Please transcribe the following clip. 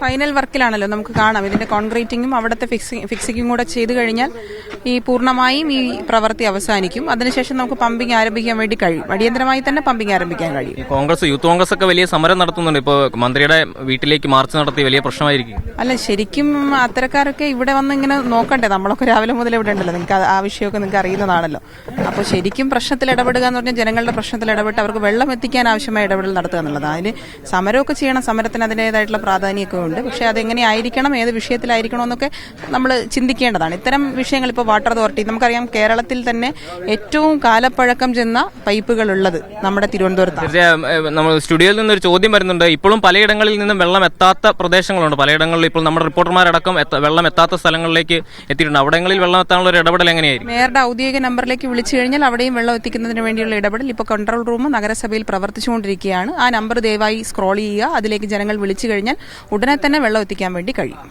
Final വർക്കിലാണല്ലോ, നമുക്ക് കാണാം ഇതിന്റെ കോൺക്രീറ്റിംഗും അവിടുത്തെ ഫിക്സിങ്ങും കൂടെ ചെയ്തു കഴിഞ്ഞാൽ ഈ പൂർണ്ണമായും ഈ പ്രവൃത്തി അവസാനിക്കും. അതിനുശേഷം നമുക്ക് പമ്പിംഗ് ആരംഭിക്കാൻ വേണ്ടി കഴിയും. അടിയന്തരമായി തന്നെ പമ്പിംഗ് ആരംഭിക്കാൻ കഴിയും. യൂത്ത് കോൺഗ്രസ് ഒക്കെ വലിയ സമരം നടത്തുന്നുണ്ട്. ഇപ്പോൾ മന്ത്രിയുടെ വീട്ടിലേക്ക് മാർച്ച് നടത്തി വലിയ പ്രശ്നമായിരിക്കും. അല്ല, ശരിക്കും അത്തരക്കാരൊക്കെ ഇവിടെ വന്ന് ഇങ്ങനെ നോക്കണ്ടേ? നമ്മളൊക്കെ രാവിലെ മുതൽ ഇവിടെ ഉണ്ടല്ലോ, നിങ്ങൾക്ക് ആ വിഷയമൊക്കെ നിങ്ങൾക്ക് അറിയുന്നതാണല്ലോ. അപ്പോൾ ശരിക്കും പ്രശ്നത്തിൽ ഇടപെടുക എന്ന് പറഞ്ഞാൽ ജനങ്ങളുടെ പ്രശ്നത്തിൽ ഇടപെട്ട് അവർക്ക് വെള്ളം എത്തിക്കാൻ ആവശ്യമായ ഇടപെടൽ നടത്തുക എന്നുള്ളത്. അതിന് സമരമൊക്കെ ചെയ്യണം, സമരത്തിന് അതിൻ്റെതായിട്ടുള്ള പ്രാധാന്യമൊക്കെ ഉണ്ട്. പക്ഷേ അതെങ്ങനെയായിരിക്കണം, ഏത് വിഷയത്തിലായിരിക്കണം എന്നൊക്കെ നമ്മൾ ചിന്തിക്കേണ്ടതാണ്. ഇത്തരം വിഷയങ്ങൾ ഇപ്പോൾ വാട്ടർ അതോറിറ്റി, നമുക്കറിയാം കേരളത്തിൽ തന്നെ ഏറ്റവും കാലപ്പഴക്കം ചെന്ന പൈപ്പുകൾ ഉള്ളത് നമ്മുടെ തിരുവനന്തപുരത്താണ്. നമ്മൾ സ്റ്റുഡിയോയിൽ നിന്നൊരു ചോദ്യം വരുന്നുണ്ട്. ഇപ്പോഴും പലയിടങ്ങളിൽ നിന്നും വെള്ളം എത്താത്ത പ്രദേശങ്ങളുണ്ട്. പലയിടങ്ങളിൽ ഇപ്പോൾ നമ്മുടെ റിപ്പോർട്ടർമാരടക്കം വെള്ളം എത്താത്ത സ്ഥലങ്ങളിലേക്ക് എത്തിയിട്ടുണ്ട്. അവിടങ്ങളിൽ വെള്ളം എത്താനുള്ള ഒരു ഇടപെടൽ എങ്ങനെയായിരിക്കും? മേയറുടെ ഔദ്യോഗിക നമ്പറിലേക്ക് വിളിച്ചു കഴിഞ്ഞാൽ അവിടെയും വെള്ളം എത്തിക്കുന്നതിന് വേണ്ടിയുള്ള ഇടപെടൽ ഇപ്പോൾ കൺട്രോൾ റൂം നഗരസഭയിൽ പ്രവർത്തിച്ചുകൊണ്ടിരിക്കുകയാണ്. ആ നമ്പർ ദയവായി സ്ക്രോൾ ചെയ്യുക. അതിലേക്ക് ജനങ്ങൾ വിളിച്ചു കഴിഞ്ഞാൽ ഉടനെ തന്നെ വെള്ളം എത്തിക്കാൻ വേണ്ടി കഴിയും.